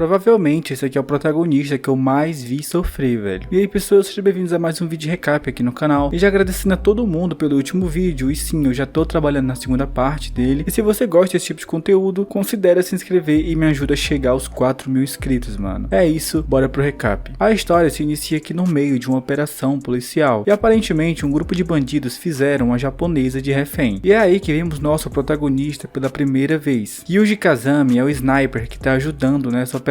Provavelmente esse aqui é o protagonista que eu mais vi sofrer, velho. E aí pessoas, sejam bem-vindos a mais um vídeo de recap aqui no canal. E já agradecendo a todo mundo pelo último vídeo, e sim, eu já tô trabalhando na segunda parte dele. E se você gosta desse tipo de conteúdo, considere se inscrever e me ajuda a chegar aos 4.000 inscritos, mano. É isso, bora pro recap. A história se inicia aqui no meio de uma operação policial. E aparentemente um grupo de bandidos fizeram uma japonesa de refém. E é aí que vemos nosso protagonista pela primeira vez. Yuji Kazami é o sniper que tá ajudando nessa operação,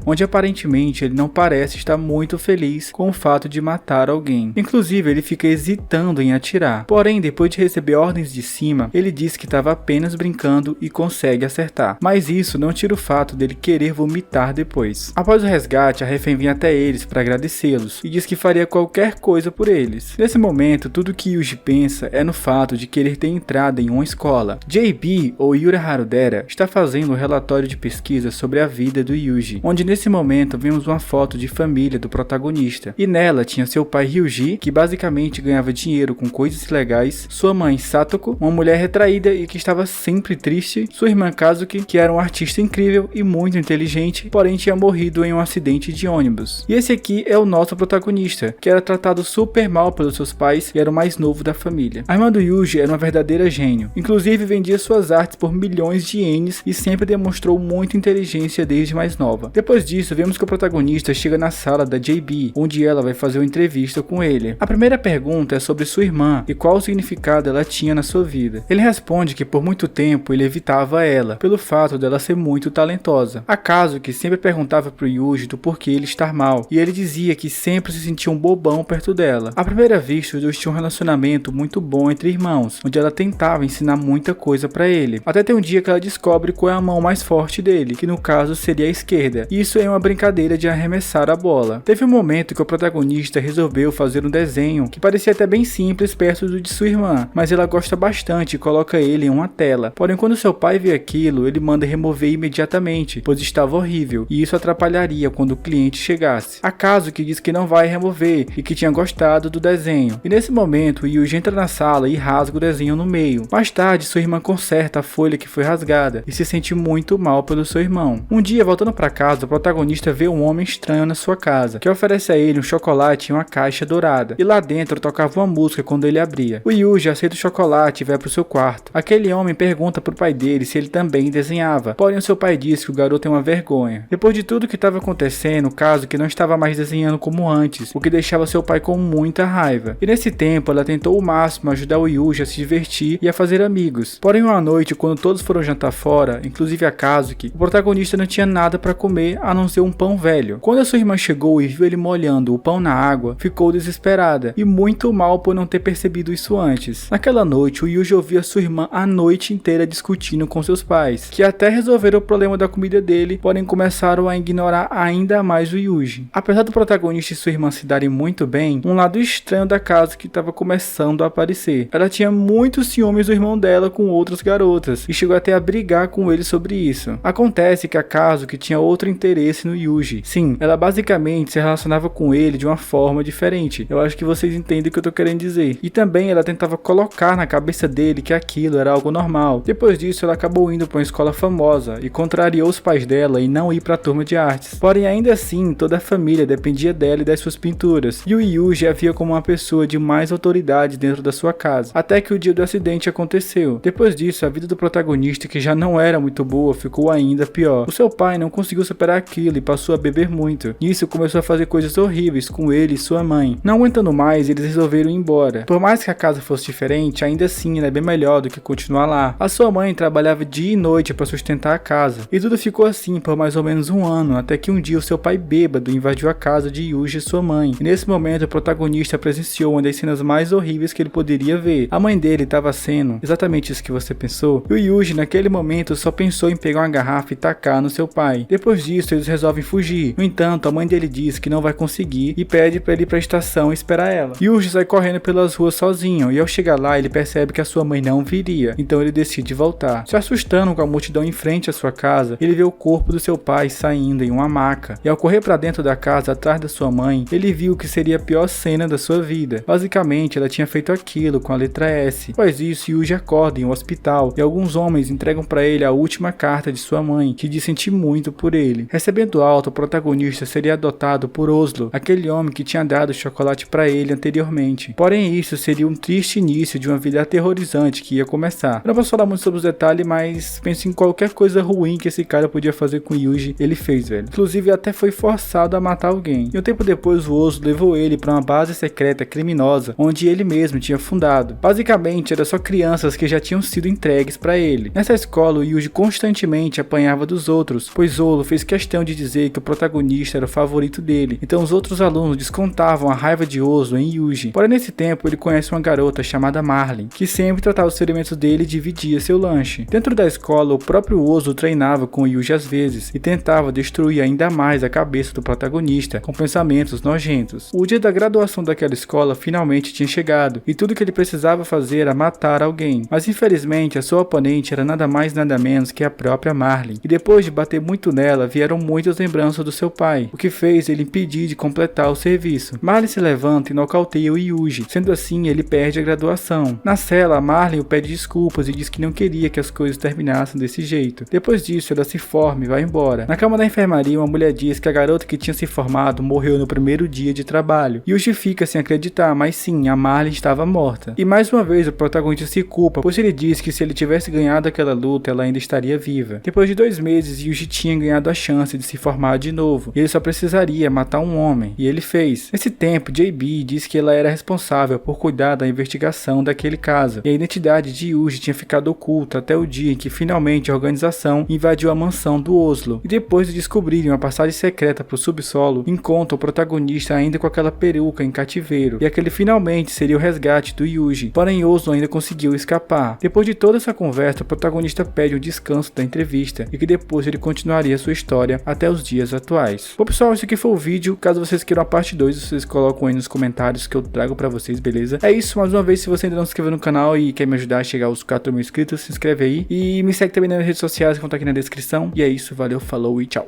onde aparentemente ele não parece estar muito feliz com o fato de matar alguém. Inclusive ele fica hesitando em atirar. Porém, depois de receber ordens de cima, ele diz que estava apenas brincando e consegue acertar. Mas isso não tira o fato dele querer vomitar depois. Após o resgate, a refém vem até eles para agradecê-los e diz que faria qualquer coisa por eles. Nesse momento, tudo que Yuji pensa é no fato de querer ter entrado em uma escola. JB, ou Yura Harudera, está fazendo um relatório de pesquisa sobre a vida do Yuji, onde nesse momento vemos uma foto de família do protagonista, e nela tinha seu pai Ryuji, que basicamente ganhava dinheiro com coisas ilegais, sua mãe Satoko, uma mulher retraída e que estava sempre triste, sua irmã Kazuki, que era um artista incrível e muito inteligente, porém tinha morrido em um acidente de ônibus. E esse aqui é o nosso protagonista, que era tratado super mal pelos seus pais e era o mais novo da família. A irmã do Yuji era uma verdadeira gênio, inclusive vendia suas artes por milhões de ienes e sempre demonstrou muita inteligência desde mais nova. Depois disso, vemos que o protagonista chega na sala da JB, onde ela vai fazer uma entrevista com ele. A primeira pergunta é sobre sua irmã e qual o significado ela tinha na sua vida. Ele responde que por muito tempo ele evitava ela, pelo fato dela ser muito talentosa. Acaso que sempre perguntava pro Yuji do porquê ele estar mal, e ele dizia que sempre se sentia um bobão perto dela. À primeira vista, os dois tinham um relacionamento muito bom entre irmãos, onde ela tentava ensinar muita coisa pra ele. Até ter um dia que ela descobre qual é a mão mais forte dele, que no caso seria a esquerda. Isso é uma brincadeira de arremessar a bola. Teve um momento que o protagonista resolveu fazer um desenho que parecia até bem simples perto do de sua irmã, mas ela gosta bastante e coloca ele em uma tela. Porém, quando seu pai vê aquilo, ele manda remover imediatamente, pois estava horrível, e isso atrapalharia quando o cliente chegasse. Acaso que diz que não vai remover e que tinha gostado do desenho. E nesse momento, Yuji entra na sala e rasga o desenho no meio. Mais tarde, sua irmã conserta a folha que foi rasgada e se sente muito mal pelo seu irmão. Um dia, voltando para casa, o protagonista vê um homem estranho na sua casa, que oferece a ele um chocolate em uma caixa dourada, e lá dentro tocava uma música quando ele abria. O Yuji aceita o chocolate e vai pro seu quarto. Aquele homem pergunta pro pai dele se ele também desenhava, porém o seu pai diz que o garoto tem uma vergonha. Depois de tudo que estava acontecendo, o caso que não estava mais desenhando como antes, o que deixava seu pai com muita raiva. E nesse tempo, ela tentou o máximo ajudar o Yuji a se divertir e a fazer amigos. Porém, uma noite, quando todos foram jantar fora, inclusive a Kazuki, o protagonista não tinha nada para comer a não ser um pão velho. Quando a sua irmã chegou e viu ele molhando o pão na água, ficou desesperada e muito mal por não ter percebido isso antes. Naquela noite, o Yuji ouvia sua irmã a noite inteira discutindo com seus pais, que até resolveram o problema da comida dele, porém começaram a ignorar ainda mais o Yuji. Apesar do protagonista e sua irmã se darem muito bem, um lado estranho da Kazuki estava começando a aparecer. Ela tinha muitos ciúmes do irmão dela com outras garotas e chegou até a brigar com ele sobre isso. Acontece que a Kazuki tinha outro interesse no Yuji. Sim, ela basicamente se relacionava com ele de uma forma diferente. Eu acho que vocês entendem o que eu tô querendo dizer. E também ela tentava colocar na cabeça dele que aquilo era algo normal. Depois disso, ela acabou indo para uma escola famosa e contrariou os pais dela em não ir para a turma de artes. Porém, ainda assim, toda a família dependia dela e das suas pinturas. E o Yuji a via como uma pessoa de mais autoridade dentro da sua casa. Até que o dia do acidente aconteceu. Depois disso, a vida do protagonista, que já não era muito boa, ficou ainda pior. O seu pai não conseguiu superar aquilo e passou a beber muito. Nisso, começou a fazer coisas horríveis com ele e sua mãe. Não aguentando mais, eles resolveram ir embora. Por mais que a casa fosse diferente, ainda assim ela é bem melhor do que continuar lá. A sua mãe trabalhava dia e noite para sustentar a casa. E tudo ficou assim por mais ou menos um ano, até que um dia o seu pai bêbado invadiu a casa de Yuji e sua mãe. E nesse momento, o protagonista presenciou uma das cenas mais horríveis que ele poderia ver. A mãe dele estava sendo exatamente isso que você pensou. E o Yuji, naquele momento, só pensou em pegar uma garrafa e tacar no seu pai. Depois disso, eles resolvem fugir. No entanto, a mãe dele diz que não vai conseguir e pede para ele ir para a estação e esperar ela. Yuji sai correndo pelas ruas sozinho, e ao chegar lá, ele percebe que a sua mãe não viria. Então ele decide voltar. Se assustando com a multidão em frente à sua casa, ele vê o corpo do seu pai saindo em uma maca. E ao correr para dentro da casa, atrás da sua mãe, ele viu que seria a pior cena da sua vida. Basicamente, ela tinha feito aquilo com a letra S. Após isso, Yuji acorda em um hospital e alguns homens entregam para ele a última carta de sua mãe, que diz sentir muito por por ele. Recebendo alta, o protagonista seria adotado por Oslo, aquele homem que tinha dado chocolate para ele anteriormente. Porém, isso seria um triste início de uma vida aterrorizante que ia começar. Eu não posso falar muito sobre os detalhes, mas pense em qualquer coisa ruim que esse cara podia fazer com Yuji, ele fez, velho. Inclusive, até foi forçado a matar alguém. E um tempo depois, o Oslo levou ele para uma base secreta criminosa, onde ele mesmo tinha fundado. Basicamente, era só crianças que já tinham sido entregues para ele. Nessa escola, o Yuji constantemente apanhava dos outros, pois Zolo fez questão de dizer que o protagonista era o favorito dele. Então os outros alunos descontavam a raiva de Oslo em Yuji. Porém, nesse tempo, ele conhece uma garota chamada Marlin, que sempre tratava os ferimentos dele e dividia seu lanche. Dentro da escola, o próprio Oslo treinava com Yuji às vezes e tentava destruir ainda mais a cabeça do protagonista com pensamentos nojentos. O dia da graduação daquela escola finalmente tinha chegado e tudo que ele precisava fazer era matar alguém. Mas infelizmente a sua oponente era nada mais nada menos que a própria Marlin. E depois de bater muito nela, vieram muitas lembranças do seu pai, o que fez ele impedir de completar o serviço. Marlin se levanta e nocauteia o Yuji, sendo assim ele perde a graduação. Na cela, Marlin o pede desculpas e diz que não queria que as coisas terminassem desse jeito. Depois disso, ela se forma e vai embora. Na cama da enfermaria, uma mulher diz que a garota que tinha se formado morreu no primeiro dia de trabalho. Yuji fica sem acreditar, mas sim, a Marlin estava morta. E mais uma vez o protagonista se culpa, pois ele diz que se ele tivesse ganhado aquela luta, ela ainda estaria viva. Depois de 2 meses, Yuji tinha ganhado a chance de se formar de novo, e ele só precisaria matar um homem, e ele fez. Nesse tempo, JB diz que ela era responsável por cuidar da investigação daquele caso, e a identidade de Yuji tinha ficado oculta até o dia em que finalmente a organização invadiu a mansão do Oslo, e depois de descobrirem uma passagem secreta para o subsolo, encontram o protagonista ainda com aquela peruca em cativeiro, e aquele finalmente seria o resgate do Yuji. Porém, Oslo ainda conseguiu escapar. Depois de toda essa conversa, o protagonista pede um descanso da entrevista e que depois ele continuaria sua história até os dias atuais. Bom pessoal, esse aqui foi o vídeo. Caso vocês queiram a parte 2, vocês colocam aí nos comentários que eu trago pra vocês, beleza? É isso, mais uma vez, se você ainda não se inscreveu no canal e quer me ajudar a chegar aos 4 mil inscritos, se inscreve aí. E me segue também nas redes sociais que vão estar aqui na descrição. E é isso, valeu, falou e tchau.